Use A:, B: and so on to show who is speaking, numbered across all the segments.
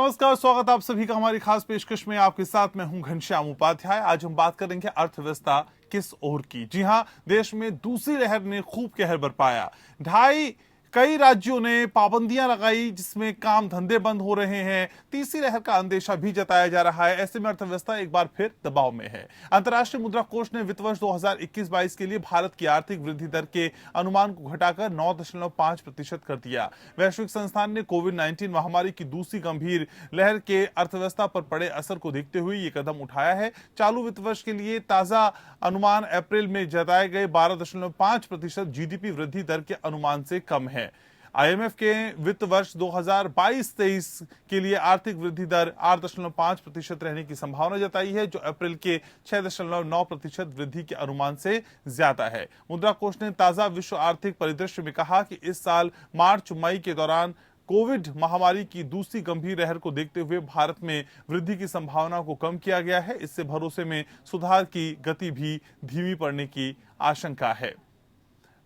A: नमस्कार, स्वागत आप सभी का हमारी खास पेशकश में। आपके साथ मैं हूं घनश्याम उपाध्याय। आज हम बात करेंगे अर्थव्यवस्था किस ओर की। जी हां, देश में दूसरी लहर ने खूब कहर बरपाया। कई राज्यों ने पाबंदियां लगाई जिसमें काम धंधे बंद हो रहे हैं। तीसरी लहर का अंदेशा भी जताया जा रहा है। ऐसे में अर्थव्यवस्था एक बार फिर दबाव में है। अंतर्राष्ट्रीय मुद्रा कोष ने वित्त वर्ष 2021-22 के लिए भारत की आर्थिक वृद्धि दर के अनुमान को घटाकर 9.5% कर दिया। वैश्विक संस्थान ने कोविड-19 महामारी की दूसरी गंभीर लहर के अर्थव्यवस्था पर पड़े असर को देखते हुए ये कदम उठाया है। चालू वित्त वर्ष के लिए ताजा अनुमान अप्रैल में जताए गए 12.5% जीडीपी वृद्धि दर के अनुमान से कम है। आईएमएफ के वित्त वर्ष 2022-23 के लिए आर्थिक वृद्धि दर 8.5% रहने की संभावना जताई है, जो अप्रैल के 6.9% वृद्धि के अनुमान से ज्यादा है। मुद्रा कोष ने ताजा विश्व आर्थिक परिदृश्य में कहा कि इस साल मार्च मई के दौरान कोविड महामारी की दूसरी गंभीर लहर को देखते हुए भारत में वृद्धि की संभावना को कम किया गया है। इससे भरोसे में सुधार की गति भी धीमी पड़ने की आशंका है।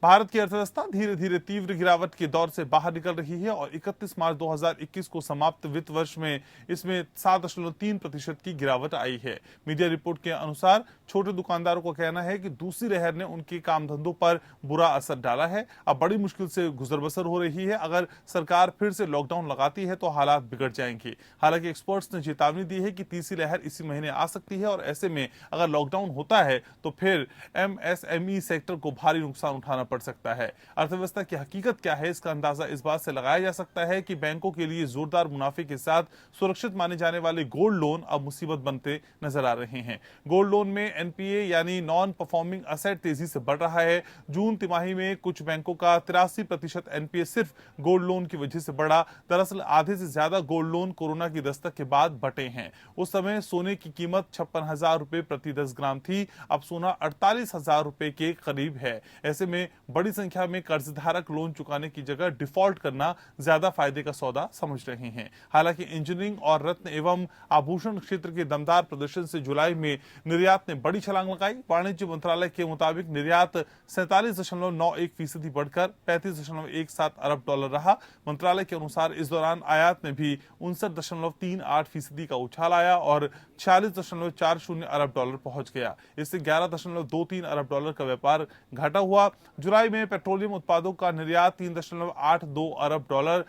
A: भारत की अर्थव्यवस्था धीरे धीरे तीव्र गिरावट के दौर से बाहर निकल रही है और 31 मार्च 2021 को समाप्त वित्त वर्ष में इसमें 7.3% की गिरावट आई है। मीडिया रिपोर्ट के अनुसार छोटे दुकानदारों का कहना है कि दूसरी लहर ने उनके काम धंधों पर बुरा असर डाला है। अब बड़ी मुश्किल से गुजर बसर हो रही है। अगर सरकार फिर से लॉकडाउन लगाती है तो हालात बिगड़ जाएंगे। हालांकि एक्सपर्ट्स ने चेतावनी दी है कि तीसरी लहर इसी महीने आ सकती है और ऐसे में अगर लॉकडाउन होता है तो फिर एमएसएमई सेक्टर को भारी नुकसान उठाना पड़ सकता है। अर्थव्यवस्था की हकीकत क्या है, इसका अंदाजा इस बात से लगाया जा सकता है कि बैंकों के लिए जोरदार मुनाफे के साथ सुरक्षित माने जाने वाले गोल्ड लोन अब मुसीबत बनते नजर आ रहे हैं। गोल्ड लोन में एनपीए यानी नॉन परफॉर्मिंग असेट तेजी से बढ़ रहा है। जून तिमाही में कुछ बैंकों का 83% एनपीए सिर्फ गोल्ड लोन की वजह से बढ़ा। दरअसल आधे से ज्यादा गोल्ड लोन कोरोना की दस्तक के बाद बटे हैं। उस समय सोने की कीमत 56,000 रुपए प्रति 10 ग्राम थी, अब सोना 48,000 रुपए के करीब है। ऐसे में बड़ी संख्या में कर्जधारक लोन चुकाने की जगह डिफॉल्ट करना ज्यादा फायदे का सौदा समझ रहे हैं। हालांकि इंजीनियरिंग और रत्न एवं आभूषण क्षेत्र के दमदार प्रदर्शन से जुलाई में निर्यात ने बड़ी छलांग लगाई। वाणिज्य मंत्रालय के मुताबिक निर्यात 47.91% बढ़कर 35.17 अरब डॉलर रहा। मंत्रालय के अनुसार इस दौरान आयात में भी 59.38% का उछाल आया और 46.40 अरब डॉलर पहुंच गया। इससे 11.23 अरब डॉलर का व्यापार घटा हुआ। जुलाई में पेट्रोलियम उत्पादों का निर्यात 3.82 अरब डॉलर,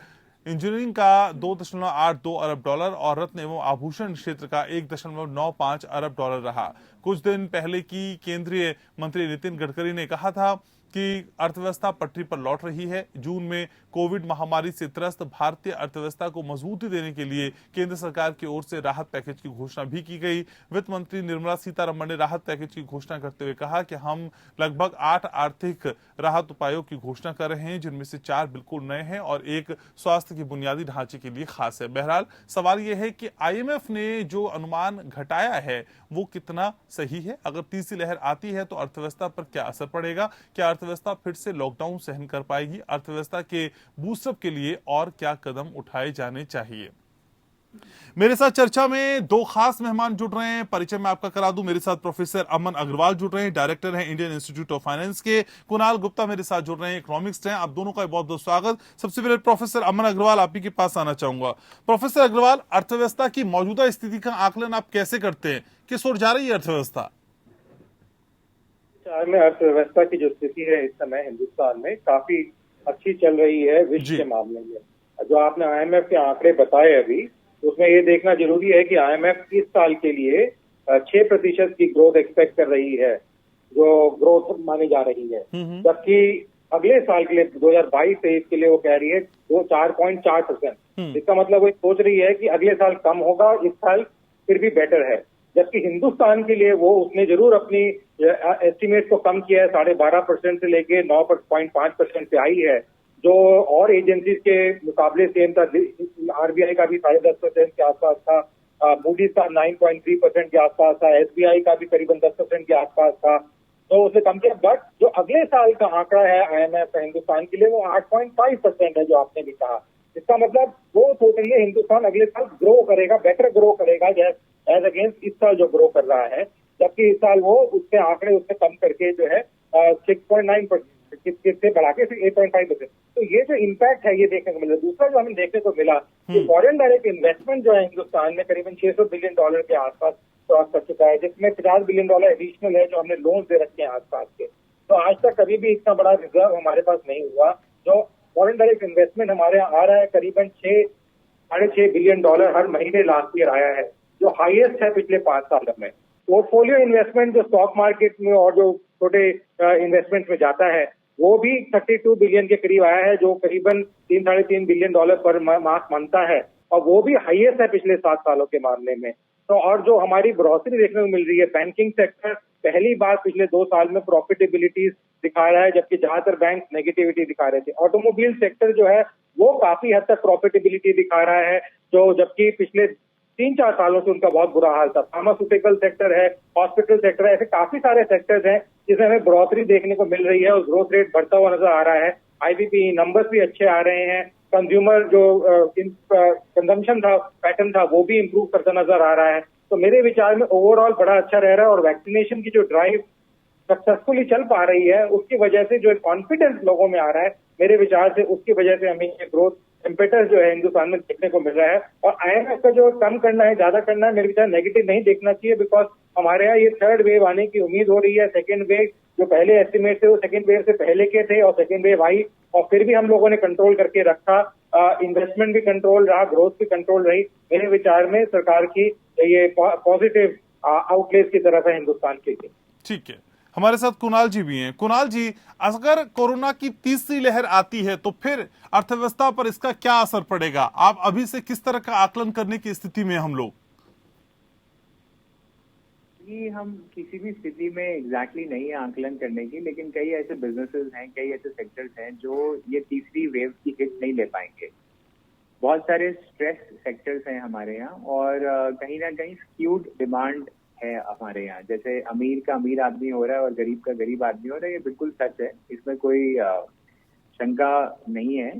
A: इंजीनियरिंग का 2.82 अरब डॉलर और रत्न एवं आभूषण क्षेत्र का 1.95 अरब डॉलर रहा। कुछ दिन पहले की केंद्रीय मंत्री नितिन गडकरी ने कहा था कि अर्थव्यवस्था पटरी पर लौट रही है। जून में कोविड महामारी से त्रस्त भारतीय अर्थव्यवस्था को मजबूती देने के लिए केंद्र सरकार की ओर से राहत पैकेज की घोषणा भी की गई। वित्त मंत्री निर्मला सीतारमण ने राहत पैकेज की घोषणा करते हुए कहा कि हम लगभग 8 आर्थिक राहत उपायों की घोषणा कर रहे हैं, जिनमें से 4 बिल्कुल नए हैं और एक स्वास्थ्य के बुनियादी ढांचे के लिए खास है। बहरहाल सवाल यह है कि आईएमएफ ने जो अनुमान घटाया है वो कितना सही है। अगर तीसरी लहर आती है तो अर्थव्यवस्था पर क्या असर पड़ेगा? क्या अर्थव्यवस्था फिर से लॉकडाउन सहन कर पाएगी? अर्थव्यवस्था के बूस्टअप के लिए और क्या कदम उठाए जाने चाहिए? मेरे साथ चर्चा में 2 खास मेहमान जुड़ रहे हैं। परिचय मैं आपका करा दूं। मेरे साथ प्रोफेसर अमन अग्रवाल जुड़ रहे हैं, डायरेक्टर हैं इंडियन इंस्टीट्यूट ऑफ फाइनेंस के। कुणाल गुप्ता मेरे साथ जुड़ रहे हैं, इकोनॉमिक्स हैं। आप दोनों का बहुत बहुत स्वागत। सबसे पहले प्रोफेसर अमन अग्रवाल, आप ही के पास आना चाहूंगा। प्रोफेसर अग्रवाल, अर्थव्यवस्था की मौजूदा स्थिति का आकलन आप कैसे करते हैं? किस ओर जा रही है अर्थव्यवस्था?
B: अर्थव्यवस्था की जो स्थिति है इस समय हिंदुस्तान में काफी अच्छी चल रही है विश्व के मामले में। जो आपने आईएमएफ के आंकड़े बताए अभी, उसमें ये देखना जरूरी है कि आईएमएफ इस साल के लिए 6% की ग्रोथ एक्सपेक्ट कर रही है, जो ग्रोथ मानी जा रही है। जबकि अगले साल के लिए 2022-23 के लिए वो कह रही है वो 4.4%। इसका मतलब वो सोच रही है कि अगले साल कम होगा, इस साल फिर भी बेटर है। जबकि हिंदुस्तान के लिए वो उसने जरूर अपनी एस्टिमेट को कम किया है, 12.5% से लेके 9.5% पे आई है, जो और एजेंसीज के मुकाबले सेम था। आरबीआई का भी 10.5% के आसपास था, मूडीज का 9.3% के आसपास था, एसबीआई का भी करीबन 10% के आसपास था, तो उसने कम किया। बट जो अगले साल का आंकड़ा है आईएमएफ का हिंदुस्तान के लिए वो 8.5% है, जो आपने भी कहा। इसका मतलब वो सोच रही है हिंदुस्तान अगले साल ग्रो करेगा, बेटर ग्रो करेगा एज अगेंस्ट इस साल जो ग्रो कर रहा है। जबकि इस साल वो उसके आंकड़े उससे कम करके जो है 6.9% से बढ़ा के 8.5%। तो ये जो इम्पैक्ट है ये देखने को मिला। दूसरा जो हमें देखने को मिला कि फॉरेन डायरेक्ट इन्वेस्टमेंट जो है हिंदुस्तान में करीबन $600 बिलियन के आसपास क्रॉस कर चुका है, जिसमें $50 बिलियन एडिशनल है जो हमने लोन दे रखे हैं आसपास के। तो आज तक कभी भी इतना बड़ा रिजर्व हमारे पास नहीं हुआ। जो फॉरेन डायरेक्ट इन्वेस्टमेंट हमारे यहाँ आ रहा है करीबन $6.5 बिलियन हर महीने लास्ट ईयर आया है, जो हाईएस्ट है पिछले 5 सालों में। पोर्टफोलियो इन्वेस्टमेंट जो स्टॉक मार्केट में और जो छोटे इन्वेस्टमेंट में जाता है वो भी 32 बिलियन के करीब आया है, जो करीबन $3-3.5 बिलियन पर माह बनता है, और वो भी हाईएस्ट है पिछले 7 सालों के मामले में। तो और जो हमारी ग्रोसरी देखने को मिल रही है, बैंकिंग सेक्टर पहली बार पिछले 2 साल में प्रॉफिटेबिलिटी दिखा रहा है, जबकि ज्यादातर बैंक नेगेटिविटी दिखा रहे थे। ऑटोमोबाइल सेक्टर जो है वो काफी हद तक प्रॉफिटेबिलिटी दिखा रहा है, जो जबकि पिछले 3-4 सालों से उनका बहुत बुरा हाल था। फार्मास्यूटिकल सेक्टर है, हॉस्पिटल सेक्टर है, ऐसे काफी सारे सेक्टर्स हैं जिसमें हमें बढ़ोतरी देखने को मिल रही है और ग्रोथ रेट बढ़ता हुआ नजर आ रहा है। आईबीपी नंबर्स भी अच्छे आ रहे हैं। कंज्यूमर जो कंजम्पशन था, पैटर्न था, वो भी इम्प्रूव करता नजर आ रहा है। तो मेरे विचार में ओवरऑल बड़ा अच्छा रह रहा है, और वैक्सीनेशन की जो ड्राइव सक्सेसफुली चल पा रही है उसकी वजह से जो कॉन्फिडेंस लोगों में आ रहा है, मेरे विचार से उसकी वजह से हमें ये ग्रोथ इम्पेटस जो है हिंदुस्तान में देखने को मिल रहा है। और आईएमएफ का जो कम करना है, ज्यादा करना है, मेरे विचार नेगेटिव नहीं देखना चाहिए, बिकॉज हमारे यहाँ ये थर्ड वेव आने की उम्मीद हो रही है। सेकेंड वेव जो पहले एस्टिमेट थे वो सेकेंड वेव से पहले के थे, और सेकेंड वेव आई और फिर भी हम लोगों ने कंट्रोल करके रखा। इन्वेस्टमेंट भी कंट्रोल रहा, ग्रोथ भी कंट्रोल रही। मेरे विचार में सरकार की ये पॉजिटिव आउटलेस की तरफ है हिंदुस्तान के लिए।
A: ठीक है, हमारे साथ कुणाल जी भी हैं। कुणाल जी, अगर कोरोना की तीसरी लहर आती है तो फिर अर्थव्यवस्था पर इसका क्या असर पड़ेगा? आप अभी से किस तरह का आकलन करने की स्थिति में हम लोग?
C: कि हम किसी भी स्थिति में एग्जैक्टली नहीं है आकलन करने की, लेकिन कई ऐसे बिजनेसेस हैं, कई ऐसे सेक्टर्स हैं जो ये तीसरी वेव की हिट नहीं ले पाएंगे। बहुत सारे स्ट्रेस सेक्टर्स हैं हमारे यहाँ, और कहीं ना कहीं स्क्यूड डिमांड है हमारे यहाँ। जैसे अमीर का अमीर आदमी हो रहा है और गरीब का गरीब आदमी हो रहा है, ये बिल्कुल सच है, इसमें कोई शंका नहीं है।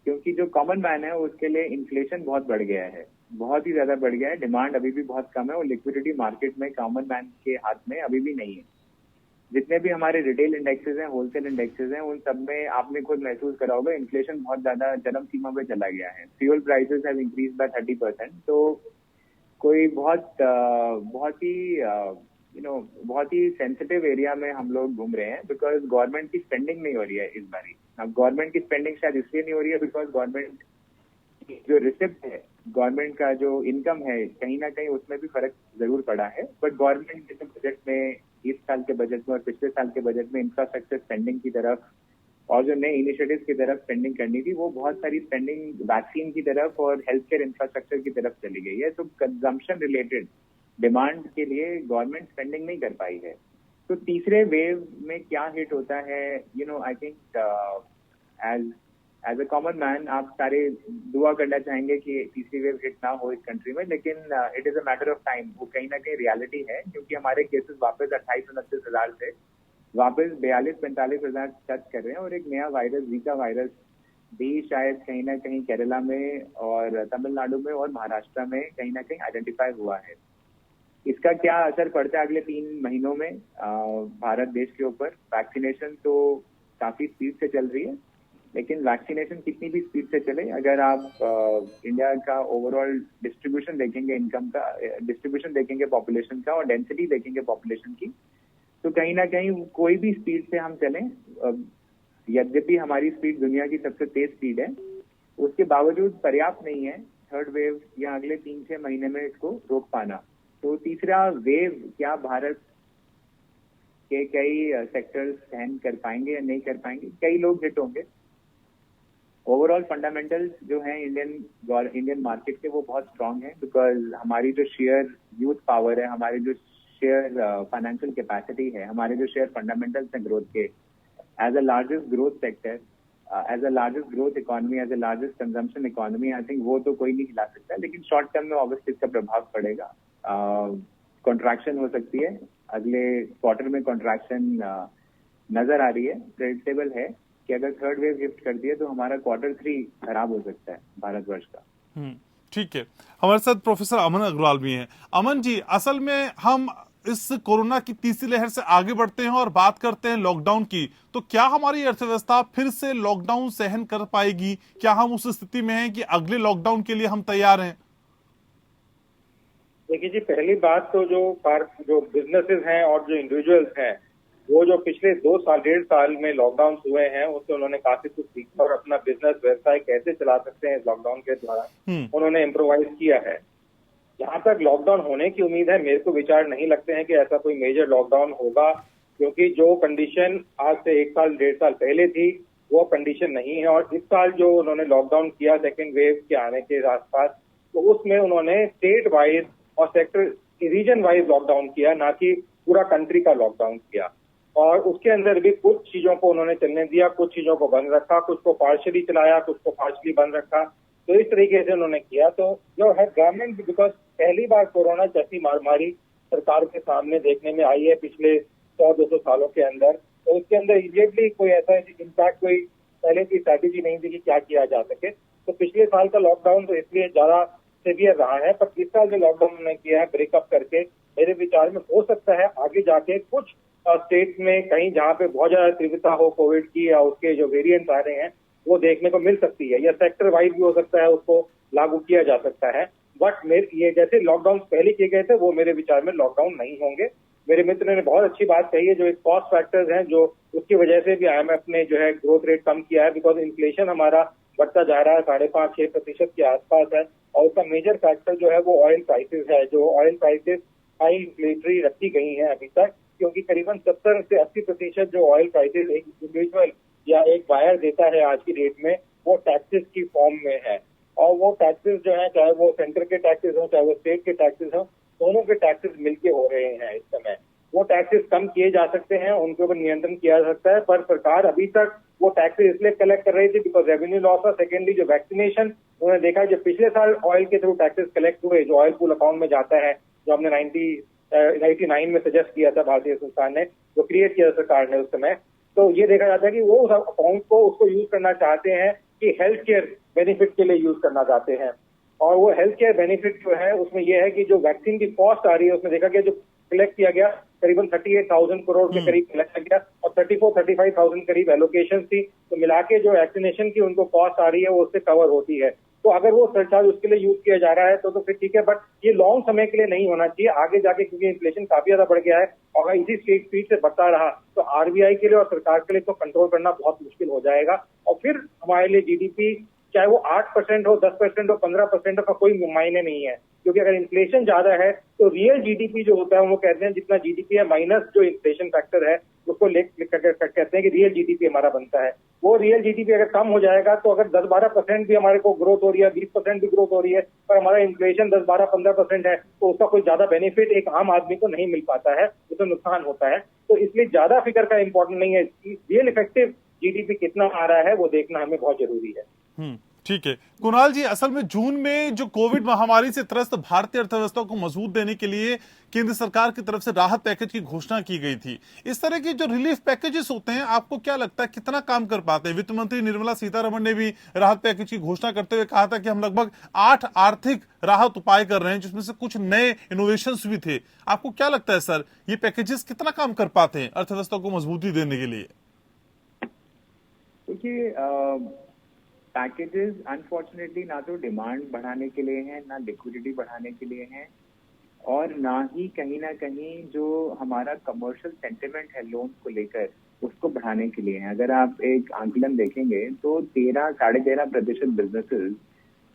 C: क्योंकि जो कॉमन मैन है उसके लिए इन्फ्लेशन बहुत बढ़ गया है, बहुत ही ज्यादा बढ़ गया है। डिमांड अभी भी बहुत कम है और लिक्विडिटी मार्केट में कॉमन मैन के हाथ में अभी भी नहीं है। जितने भी हमारे रिटेल इंडेक्सेस हैं, होलसेल इंडेक्सेस हैं, उन सब में आपने खुद महसूस करा होगा इन्फ्लेशन बहुत ज्यादा चरम सीमा पे चला गया है। Fuel prices have increase by 30%। तो कोई बहुत ही सेंसिटिव एरिया में हम लोग घूम रहे हैं, बिकॉज गवर्नमेंट की स्पेंडिंग नहीं हो रही है इस बारी। अब गवर्नमेंट की स्पेंडिंग शायद इसलिए नहीं हो रही है बिकॉज गवर्नमेंट जो रिसिप्ट है, गवर्नमेंट का जो इनकम है, कहीं ना कहीं उसमें भी फर्क जरूर पड़ा है। बट गवर्नमेंट के बजट में, इस साल के बजट में और पिछले साल के बजट में इंफ्रास्ट्रक्चर स्पेंडिंग की तरफ और जो नए इनिशिएटिव्स की तरफ स्पेंडिंग करनी थी, वो बहुत सारी स्पेंडिंग वैक्सीन की तरफ और हेल्थ केयर इंफ्रास्ट्रक्चर की तरफ चली गई है। तो कंजम्पशन रिलेटेड डिमांड के लिए गवर्नमेंट स्पेंडिंग नहीं कर पाई है। तो तीसरे वेव में क्या हिट होता है, I think as a common man आप सारे दुआ करना चाहेंगे कि तीसरी वेव हिट ना हो इस कंट्री में, लेकिन it is a matter of time. वो कहीं ना कहीं रियलिटी है, क्योंकि हमारे केसेस वापस 28-29 हजार से वापस 42-45 हजार टच कर रहे हैं, और एक नया वायरस, जीका वायरस भी शायद कहीं ना कहीं केरला में और तमिलनाडु में और महाराष्ट्र में कहीं ना कहीं आइडेंटिफाई हुआ है। इसका क्या असर पड़ता है अगले 3 महीनों में भारत देश के ऊपर? वैक्सीनेशन तो काफी स्पीड से चल रही है, लेकिन वैक्सीनेशन कितनी भी स्पीड से चले, अगर आप इंडिया का ओवरऑल डिस्ट्रीब्यूशन देखेंगे, इनकम का डिस्ट्रीब्यूशन देखेंगे पॉपुलेशन का, और डेंसिटी देखेंगे पॉपुलेशन की, तो कहीं ना कहीं कोई भी स्पीड से हम चलें, यद्यपि हमारी स्पीड दुनिया की सबसे तेज स्पीड है, उसके बावजूद पर्याप्त नहीं है थर्ड वेव या अगले 3-6 महीने में इसको रोक पाना। तो तीसरा वेव क्या भारत के कई सेक्टर्स सहन कर पाएंगे या नहीं कर पाएंगे? कई लोग हिट होंगे। ओवरऑल फंडामेंटल्स जो हैं इंडियन मार्केट के, वो बहुत स्ट्रांग है, बिकॉज हमारी जो शेयर यूथ पावर है, हमारी जो शेयर फाइनेंशियल कैपेसिटी है, हमारे जो शेयर फंडामेंटल्स हैं ग्रोथ के, as a largest growth sector, as a largest growth economy, as a largest consumption economy, I think वो तो कोई नहीं हिला सकता। लेकिन शॉर्ट टर्म में ऑब्वियसली इसका प्रभाव पड़ेगा, कॉन्ट्रैक्शन हो सकती है, अगले क्वार्टर में कॉन्ट्रैक्शन नजर आ रही है, प्रेडिक्टेबल है कि अगर थर्ड वेव हिट करती है तो हमारा Q3 खराब हो सकता है भारतवर्ष का।
A: ठीक है, हमारे साथ प्रोफेसर अमन अग्रवाल भी हैं। अमन जी, असल में हम इस कोरोना की तीसरी लहर से आगे बढ़ते हैं और बात करते हैं लॉकडाउन की, तो क्या हमारी अर्थव्यवस्था फिर से लॉकडाउन सहन कर पाएगी? क्या हम उस स्थिति में हैं कि अगले लॉकडाउन के लिए हम तैयार हैं?
B: देखिए जी, पहली बात तो जो बिजनेसेस हैं और जो इंडिविजुअल्स हैं, वो जो पिछले 2 साल 1.5 साल में लॉकडाउन हुए हैं, उससे उन्होंने काफी कुछ सीखा और अपना बिजनेस व्यवसाय कैसे चला सकते हैं इस लॉकडाउन के द्वारा उन्होंने इम्प्रोवाइज किया है। जहां तक लॉकडाउन होने की उम्मीद है, मेरे को विचार नहीं लगते हैं कि ऐसा कोई मेजर लॉकडाउन होगा, क्योंकि जो कंडीशन आज से 1 साल 1.5 साल पहले थी वो कंडीशन नहीं है। और इस साल जो उन्होंने लॉकडाउन किया सेकेंड वेव के आने के आसपास, तो उसमें उन्होंने स्टेट वाइज और सेक्टर रीजन वाइज लॉकडाउन किया, ना कि पूरा कंट्री का लॉकडाउन किया। और उसके अंदर भी कुछ चीजों को उन्होंने चलने दिया, कुछ चीजों को बंद रखा, कुछ को पार्शियली चलाया, कुछ को पार्शियली बंद रखा। तो इस तरीके से उन्होंने किया। तो जो है गवर्नमेंट, बिकॉज पहली बार कोरोना जैसी महामारी सरकार के सामने देखने में आई है पिछले 100-200 सालों के अंदर, तो उसके अंदर इमीडिएटली कोई ऐसा इम्पैक्ट, कोई पहले की स्ट्रैटेजी नहीं थी कि क्या किया जा सके। तो पिछले साल का लॉकडाउन तो इसलिए ज्यादा सीवियर रहा है, पर इस साल जो लॉकडाउन उन्होंने किया है ब्रेकअप करके, मेरे विचार में हो सकता है आगे जाके कुछ स्टेट में कहीं जहाँ पे बहुत ज्यादा तीव्रता हो कोविड की या उसके जो वेरिएंट्स आ रहे हैं वो देखने को मिल सकती है, या सेक्टर वाइज भी हो सकता है, उसको लागू किया जा सकता है। बट ये जैसे लॉकडाउन पहले किए गए थे वो मेरे विचार में लॉकडाउन नहीं होंगे। मेरे मित्र ने बहुत अच्छी बात कही है, जो एक कॉस्ट फैक्टर्स हैं, जो उसकी वजह से भी IMF ने जो है ग्रोथ रेट कम किया है, बिकॉज इन्फ्लेशन हमारा बढ़ता जा रहा है, 5.5-6% के आसपास है। और उसका मेजर फैक्टर जो है वो ऑयल प्राइसेस है। जो ऑयल प्राइसेस हाई इन्फ्लेटरी रखी गई हैं अभी तक, क्योंकि करीबन 70 से 80% जो ऑयल प्राइसेस एक इंडिविजुअल या एक बायर देता है आज की डेट में, वो टैक्सेस की फॉर्म में है। और वो टैक्सेस जो है, चाहे वो सेंटर के टैक्सेस हो, चाहे वो स्टेट के टैक्सेस हो, दोनों के टैक्सेस मिलके हो रहे हैं इस समय। वो टैक्सेस कम किए जा सकते हैं, उनके ऊपर नियंत्रण किया जा सकता है, पर सरकार अभी तक वो टैक्सेस इसलिए कलेक्ट कर रही थी बिकॉज रेवेन्यू लॉस था। सेकेंडली जो वैक्सीनेशन उन्होंने देखा, जो पिछले साल ऑयल के थ्रू टैक्सेस कलेक्ट हुए, जो ऑयल पूल अकाउंट में जाता है, जो हमने 99 में सजेस्ट किया था भारतीय संस्थान ने, जो क्रिएट किया सरकार ने उस समय, तो ये देखा जाता है कि वो उस अकाउंट को उसको यूज करना चाहते हैं कि हेल्थ केयर बेनिफिट के लिए यूज करना चाहते हैं। और वो हेल्थ केयर बेनिफिट जो है उसमें ये है कि जो वैक्सीन की कॉस्ट आ रही है, उसमें देखा गया जो कलेक्ट किया गया करीबन 38,000 करोड़ के करीब कलेक्ट किया गया, और 34-35,000 करीब एलोकेशन थी। तो मिला के जो वैक्सीनेशन की उनको कॉस्ट आ रही है वो उससे कवर होती है। तो अगर वो सरचार्ज उसके लिए यूज किया जा रहा है तो फिर ठीक है, बट ये लॉन्ग समय के लिए नहीं होना चाहिए। आगे जाके क्योंकि इन्फ्लेशन काफी ज्यादा बढ़ गया है, और अगर इसी स्पीड से बढ़ता रहा तो RBI के लिए और सरकार के लिए तो कंट्रोल करना बहुत मुश्किल हो जाएगा। और फिर हमारे लिए GDP चाहे वो 8% हो, 10% हो, 15% का कोई मायने नहीं है, क्योंकि अगर इन्फ्लेशन ज्यादा है तो रियल GDP जो होता है, वो कहते हैं जितना GDP है माइनस जो इन्फ्लेशन फैक्टर है, उसको कहते हैं कि रियल GDP हमारा बनता है। वो रियल GDP अगर कम हो जाएगा तो अगर 10-12% भी हमारे को ग्रोथ हो रही है, 20% भी ग्रोथ हो रही है, पर हमारा इन्फ्लेशन 10-12-15% है, तो उसका कोई ज्यादा बेनिफिट एक आम आदमी को नहीं मिल पाता है, उससे नुकसान होता है। तो इसलिए ज्यादा फिगर का इंपॉर्टेंट नहीं है, रियल इफेक्टिव GDP कितना आ रहा है वो देखना हमें बहुत जरूरी है।
A: ठीक है कुणाल जी, असल में जून में जो कोविड महामारी से त्रस्त भारतीय अर्थव्यवस्था को मजबूत देने के लिए केंद्र सरकार की तरफ से राहत पैकेज की घोषणा की गई थी। इस तरह के जो रिलीफ पैकेजेस होते हैं, आपको क्या लगता है कितना काम कर पाते हैं? वित्त मंत्री निर्मला सीतारमण ने भी राहत पैकेज की घोषणा करते हुए कहा था कि हम लगभग 8 आर्थिक राहत उपाय कर रहे हैं, जिसमें से कुछ नए इनोवेशंस भी थे। आपको क्या लगता है सर, ये पैकेजेस कितना काम कर पाते हैं अर्थव्यवस्था को मजबूती देने के लिए?
C: देखिए, पैकेजेस अनफॉर्चुनेटली ना तो डिमांड बढ़ाने के लिए हैं, ना लिक्विडिटी बढ़ाने के लिए हैं, और ना ही कहीं ना कहीं जो हमारा कमर्शियल सेंटिमेंट है लोन को लेकर उसको बढ़ाने के लिए है। अगर आप एक आंकलन देखेंगे तो 13-13.5% बिजनेसेस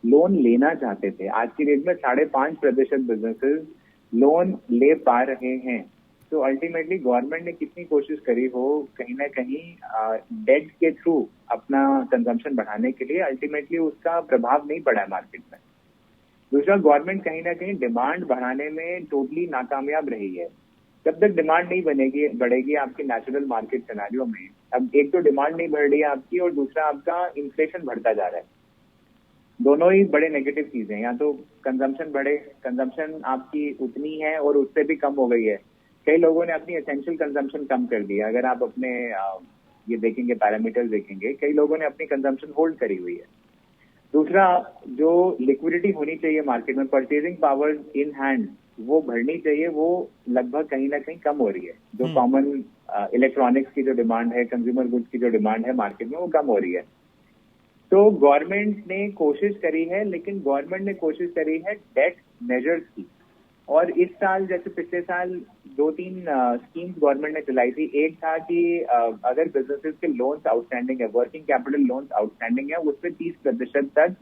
C: लोन लेना चाहते थे। आज की डेट में 5.5% बिजनेसेस लोन ले पा रहे हैं। तो अल्टीमेटली गवर्नमेंट ने कितनी कोशिश करी हो कहीं ना कहीं डेट के थ्रू अपना कंजम्पशन बढ़ाने के लिए, अल्टीमेटली उसका प्रभाव नहीं पड़ा है मार्केट में। दूसरा, गवर्नमेंट कहीं ना कहीं डिमांड बढ़ाने में टोटली नाकामयाब रही है। जब तक डिमांड नहीं बढ़ेगी आपके नेचुरल मार्केट सिनेरियो में, अब एक तो डिमांड नहीं बढ़ रही है आपकी, और दूसरा आपका इन्फ्लेशन बढ़ता जा रहा है। दोनों ही बड़े नेगेटिव चीजें हैं। या तो कंजम्पशन बढ़े, कंजम्पशन आपकी उतनी है और उससे भी कम हो गई है। कई लोगों ने अपनी एसेंशियल कंजम्पशन कम कर दिया। अगर आप अपने ये देखेंगे, पैरामीटर्स देखेंगे, कई लोगों ने अपनी कंजम्पशन होल्ड करी हुई है। दूसरा, जो लिक्विडिटी होनी चाहिए मार्केट में, परचेजिंग पावर इन हैंड वो बढ़नी चाहिए, वो लगभग कहीं ना कहीं कम हो रही है। जो कॉमन इलेक्ट्रॉनिक्स की जो डिमांड है, कंज्यूमर गुड्स की जो डिमांड है मार्केट में, वो कम हो रही है। तो गवर्नमेंट ने कोशिश करी है, लेकिन गवर्नमेंट ने कोशिश करी है डेट मेजर्स की। और इस साल जैसे पिछले साल 2-3 स्कीम्स गवर्नमेंट ने चलाई थी। एक था कि अगर बिजनेसेस के लोन्स आउटस्टैंडिंग है, वर्किंग कैपिटल लोन्स आउटस्टैंडिंग है, उस पर 30% तक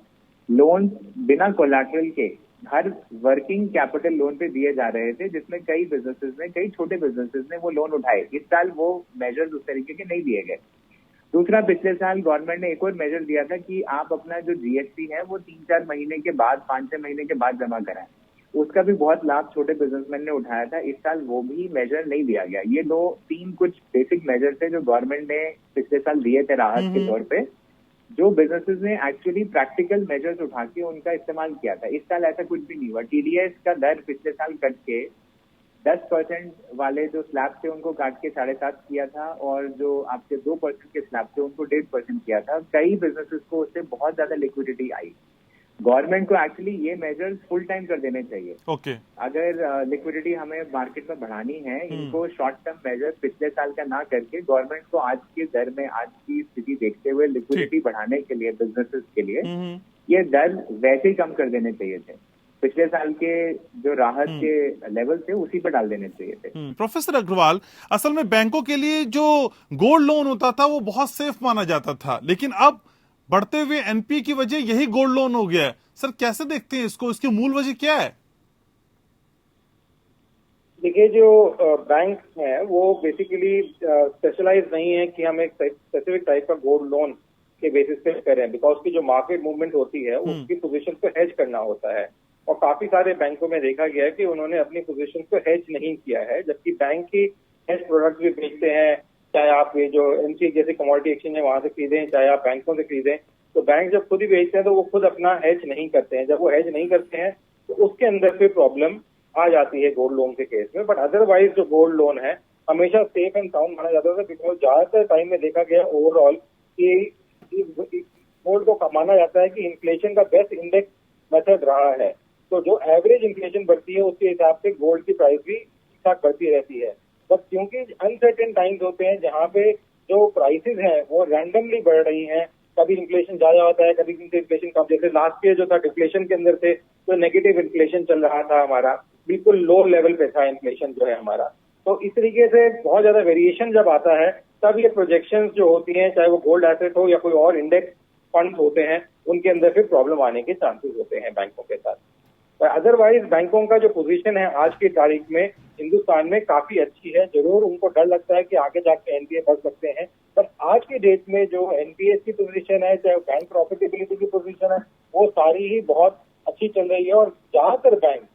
C: लोन बिना कोलैटरल के हर वर्किंग कैपिटल लोन पे दिए जा रहे थे, जिसमें कई छोटे बिजनेसेस ने वो लोन उठाए। इस साल वो मेजर्स उस तरीके के नहीं दिए गए। दूसरा, पिछले साल गवर्नमेंट ने एक और मेजर दिया था कि आप अपना जो जीएसटी है वो 3-4 महीने के बाद, 5-6 महीने के बाद जमा कराएं। उसका भी बहुत लाभ छोटे बिजनेसमैन ने उठाया था। इस साल वो भी मेजर नहीं दिया गया। ये 2-3 कुछ बेसिक मेजर थे जो गवर्नमेंट ने पिछले साल दिए थे राहत के तौर पे, जो बिजनेसेस ने एक्चुअली प्रैक्टिकल मेजर्स उठा के उनका इस्तेमाल किया था। इस साल ऐसा कुछ भी नहीं हुआ। टीडीएस का दर पिछले साल कट के 10% वाले जो स्लैब थे उनको काट के 7.5 किया था, और जो आपके 2% के स्लैब थे उनको 1.5% किया था। कई बिजनेसेस को उससे बहुत ज्यादा लिक्विडिटी आई। गवर्नमेंट को एक्चुअली ये मेजर्स फुल टाइम कर देने चाहिए।
A: ओके।
C: अगर लिक्विडिटी हमें मार्केट में बढ़ानी है, इनको शॉर्ट टर्म मेजर पिछले साल का ना करके गवर्नमेंट को आज के दर में, आज की स्थिति देखते हुए लिक्विडिटी बढ़ाने के लिए, बिजनेसेस के लिए ये दर वैसे ही कम कर देने चाहिए थे। पिछले साल के जो राहत के लेवल थे उसी पर डाल देने चाहिए थे।
A: प्रोफेसर अग्रवाल, असल में बैंकों के लिए जो गोल्ड लोन होता था वो बहुत सेफ माना जाता था, लेकिन अब बढ़ते हुए एनपीए की वजह यही गोल्ड लोन हो गया है। सर कैसे देखते हैं इसको, इसकी मूल वजह क्या है?
B: देखिए, जो बैंक हैं वो बेसिकली स्पेशलाइज नहीं है कि हम एक स्पेसिफिक टाइप का गोल्ड लोन के बेसिस पे करें, बिकॉज की जो मार्केट मूवमेंट होती है उसकी पोजीशन को हेज करना होता है। और काफी सारे बैंकों में देखा गया है कि उन्होंने अपनी पोजीशन को हेज नहीं किया है, जबकि बैंक की हेज प्रोडक्ट्स भी बेचते हैं, चाहे आप ये जो एमसी जैसे कमोडिटी एक्सचेंज है वहां से खरीदें, चाहे आप बैंकों से खरीदें। तो बैंक जब खुद ही बेचते हैं तो वो खुद अपना हेज नहीं करते हैं। जब वो हेज नहीं करते हैं तो उसके अंदर फिर प्रॉब्लम आ जाती है गोल्ड लोन के केस में। बट अदरवाइज जो गोल्ड लोन है हमेशा सेफ एंड साउंड माना जाता था, बिकॉज ज्यादातर टाइम में देखा गया ओवरऑल कि गोल्ड को माना जाता है कि इन्फ्लेशन का बेस्ट इंडेक्स मेथड रहा है। तो जो एवरेज इन्फ्लेशन बढ़ती है उसके हिसाब से गोल्ड की प्राइस भी ठीक ठाक बढ़ती रहती है। बट क्योंकि अनसर्टेन टाइम्स होते हैं जहाँ पे जो प्राइसेस हैं वो रैंडमली बढ़ रही हैं, कभी इन्फ्लेशन ज्यादा होता है, कभी इन्फ्लेशन कम। जैसे लास्ट ईयर जो था डिफ्लेशन के अंदर थे तो नेगेटिव इन्फ्लेशन चल रहा था हमारा, बिल्कुल लो लेवल पे था इन्फ्लेशन जो है हमारा। तो इस तरीके से बहुत ज्यादा वेरिएशन जब आता है तब ये प्रोजेक्शंस जो होती हैं, चाहे वो गोल्ड एसेट हो या कोई और इंडेक्स फंड होते हैं, उनके अंदर फिर प्रॉब्लम आने के चांसेस होते हैं बैंकों के साथ। अदरवाइज बैंकों का जो पोजीशन है आज की तारीख में हिंदुस्तान में काफी अच्छी है। जरूर उनको डर लगता है कि आगे जाके एनपीए बढ़ सकते हैं, पर आज की डेट में जो एनपीएस की पोजीशन है, चाहे बैंक प्रॉफिटेबिलिटी की पोजीशन है, वो सारी ही बहुत अच्छी चल रही है। और ज्यादातर बैंक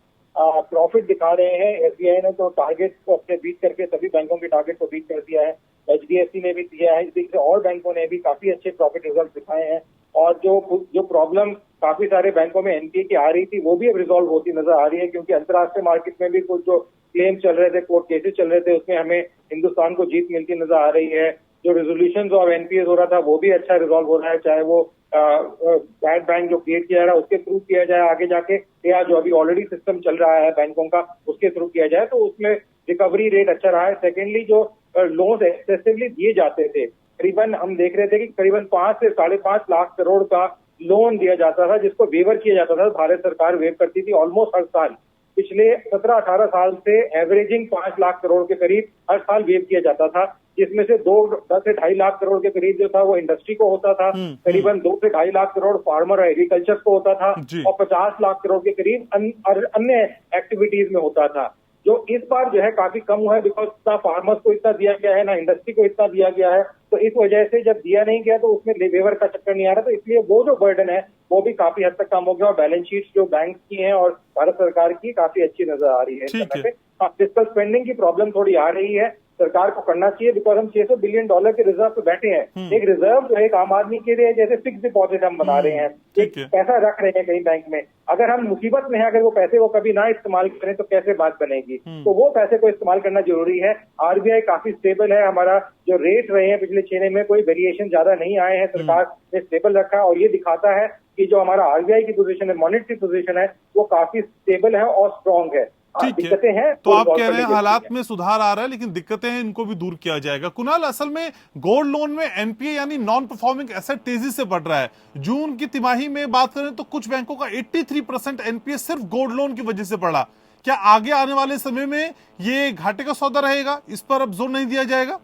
B: प्रॉफिट दिखा रहे हैं। एसबीआई ने तो टारगेट को अपने बीट करके सभी बैंकों के टारगेट को बीट कर दिया है, एचडीएफसी ने भी दिया है, इस तरीके से और बैंकों ने भी काफी अच्छे प्रॉफिट रिजल्ट दिखाए हैं। और जो प्रॉब्लम काफी सारे बैंकों में एनपीए की आ रही थी वो भी अब रिजॉल्व होती नजर आ रही है, क्योंकि अंतर्राष्ट्रीय मार्केट में भी कुछ जो क्लेम चल रहे थे, कोर्ट केसेस चल रहे थे, उसमें हमें हिंदुस्तान को जीत मिलती नजर आ रही है। जो रेजोल्यूशन ऑफ एनपीए हो रहा था वो भी अच्छा रिजॉल्व हो रहा है, चाहे वो बैड बैंक जो क्रिएट किया जा रहा है उसके थ्रू किया जाए आगे जाके, या जो अभी ऑलरेडी सिस्टम चल रहा है बैंकों का उसके थ्रू किया जाए, तो उसमें रिकवरी रेट अच्छा रहा है। सेकेंडली, जो लोन्स एक्सेसिवली दिए जाते थे, करीबन हम देख रहे थे कि करीबन 5 से 5.5 लाख करोड़ का लोन दिया जाता था, जिसको वेवर किया जाता था। भारत सरकार वेव करती थी ऑलमोस्ट हर साल। पिछले 17-18 साल से एवरेजिंग 5 लाख करोड़ के करीब हर साल वेव किया जाता था, जिसमें से 10 से 2.5 लाख करोड़ के करीब जो था वो इंडस्ट्री को होता था, करीबन 2 से 2.5 लाख करोड़ फार्मर और एग्रीकल्चर को होता था, और 50 लाख करोड़ के करीब अन्य एक्टिविटीज में होता था। जो इस बार जो है काफी कम हुआ है, बिकॉज ना फार्मर्स को इतना दिया गया है, ना इंडस्ट्री को इतना दिया गया है। तो इस वजह से जब दिया नहीं गया तो उसमें वेवर का चक्कर नहीं आ रहा, तो इसलिए वो जो बर्डन है वो भी काफी हद तक कम हो गया। और बैलेंस शीट जो बैंक की है और भारत सरकार की काफी अच्छी नजर आ रही है इस समय पे। फिस्कल स्पेंडिंग की प्रॉब्लम थोड़ी आ रही है, सरकार को करना चाहिए, बिकॉज हम $600 बिलियन के रिजर्व पे बैठे हैं। एक रिजर्व जो है एक आम आदमी के लिए जैसे फिक्स डिपॉजिट हम बना रहे हैं, एक पैसा रख रहे हैं कहीं बैंक में। अगर हम मुसीबत में हैं, अगर वो पैसे को कभी ना इस्तेमाल करें तो कैसे बात बनेगी। तो वो पैसे को इस्तेमाल करना जरूरी है। आरबीआई काफी स्टेबल है, हमारा जो रेट रहे हैं पिछले 6 महीने में कोई वेरिएशन ज्यादा नहीं आए हैं, सरकार ने स्टेबल रखा है। और ये दिखाता है कि जो हमारा आरबीआई की पोजीशन है, मॉनेटरी पोजीशन है, वो काफी स्टेबल है और स्ट्रांग है।
A: ठीक है,
B: दिक्कतें हैं
A: तो आप
B: गोल्ड
A: कह
B: को
A: रहे हैं
B: लेकर
A: हालात में सुधार आ रहा है, लेकिन दिक्कतें हैं, इनको भी दूर किया जाएगा। कुणाल, असल में गोल्ड लोन में एनपीए यानी नॉन परफॉर्मिंग एसेट तेजी से बढ़ रहा है। जून की तिमाही में बात करें तो कुछ बैंकों का 83% एनपीए सिर्फ गोल्ड लोन की वजह से बढ़ा। क्या आगे आने वाले समय में ये घाटे का सौदा रहेगा? इस पर अब जोर नहीं दिया जाएगा?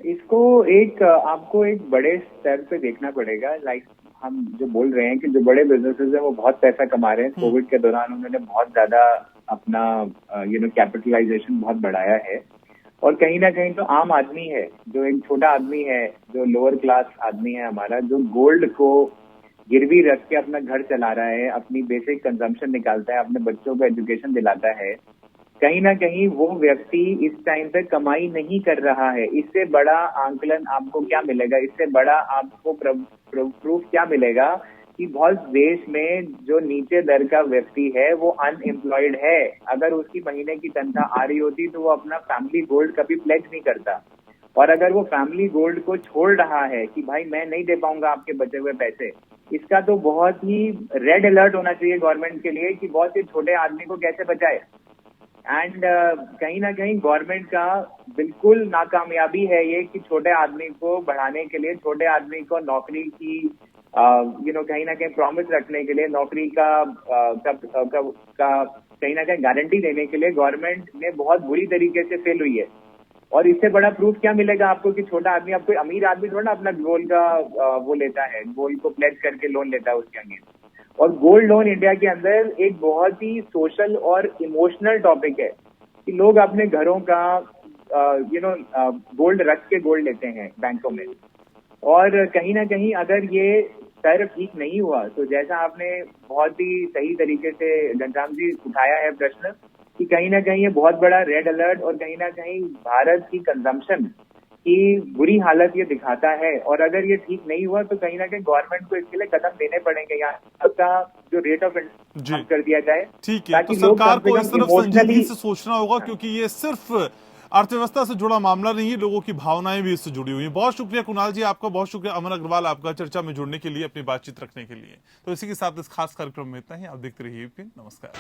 C: इसको आपको एक बड़े स्तर पे देखना पड़ेगा। लाइक हम जो बोल रहे हैं कि जो बड़े बिजनेसेस हैं वो बहुत पैसा कमा रहे हैं। कोविड के दौरान उन्होंने बहुत ज्यादा अपना कैपिटलाइजेशन बहुत बढ़ाया है, और कहीं ना कहीं तो आम आदमी है, जो एक छोटा आदमी है, जो लोअर क्लास आदमी है हमारा, जो गोल्ड को गिरवी रख के अपना घर चला रहा है, अपनी बेसिक कंजम्पशन निकालता है, अपने बच्चों को एजुकेशन दिलाता है, कहीं ना कहीं वो व्यक्ति इस टाइम पे कमाई नहीं कर रहा है। इससे बड़ा आंकलन आपको क्या मिलेगा? इससे बड़ा आपको प्रूफ क्या मिलेगा कि बहुत देश में जो नीचे दर का व्यक्ति है वो अनएम्प्लॉयड है। अगर उसकी महीने की तनख्वाह आ रही होती तो वो अपना फैमिली गोल्ड कभी प्लेज नहीं करता। और अगर वो फैमिली गोल्ड को छोड़ रहा है कि भाई मैं नहीं दे पाऊंगा आपके बचे हुए पैसे, इसका तो बहुत ही रेड अलर्ट होना चाहिए गवर्नमेंट के लिए कि बहुत ही छोटे आदमी को कैसे बचाए। एंड कहीं ना कहीं गवर्नमेंट का बिल्कुल नाकामयाबी है ये कि छोटे आदमी को बढ़ाने के लिए, छोटे आदमी को नौकरी की कहीं ना कहीं प्रॉमिस रखने के लिए, नौकरी का कहीं ना कहीं गारंटी देने के लिए गवर्नमेंट ने बहुत बुरी तरीके से फेल हुई है। और इससे बड़ा प्रूफ क्या मिलेगा आपको कि छोटा आदमी, अब कोई अमीर आदमी थोड़ा ना अपना गोल्ड का वो लेता है, गोल्ड को प्लेज करके लोन लेता है उसके अगेंस्ट। और गोल्ड लोन इंडिया के अंदर एक बहुत ही सोशल और इमोशनल टॉपिक है कि लोग अपने घरों का गोल्ड रख के गोल्ड लेते हैं बैंकों में। और कहीं ना कहीं अगर ये स्तर ठीक नहीं हुआ तो जैसा आपने बहुत ही सही तरीके से घनश्याम जी उठाया है प्रश्न कि कहीं ना कहीं ये बहुत बड़ा रेड अलर्ट और कहीं ना कहीं भारत की कंजम्पशन की बुरी हालत ये दिखाता है। और अगर ये ठीक नहीं हुआ तो कहीं ना कहीं गवर्नमेंट को इसके लिए कदम देने पड़ेंगे, यहाँ का जो रेट ऑफ इंटरेस्ट कर दिया जाए।
A: ठीक है, तो सरकार को इस तरफ संजीदगी से सोचना होगा, क्योंकि ये सिर्फ अर्थव्यवस्था से जुड़ा मामला नहीं है, लोगों की भावनाएं भी इससे जुड़ी हुई हैं। बहुत शुक्रिया कुणाल जी, आपका बहुत शुक्रिया। अमन अग्रवाल आपका चर्चा में जुड़ने के लिए, अपनी बातचीत रखने के लिए। तो इसी के साथ इस खास कार्यक्रम में इतना ही। आप देखते रहिए यूपीएन। नमस्कार।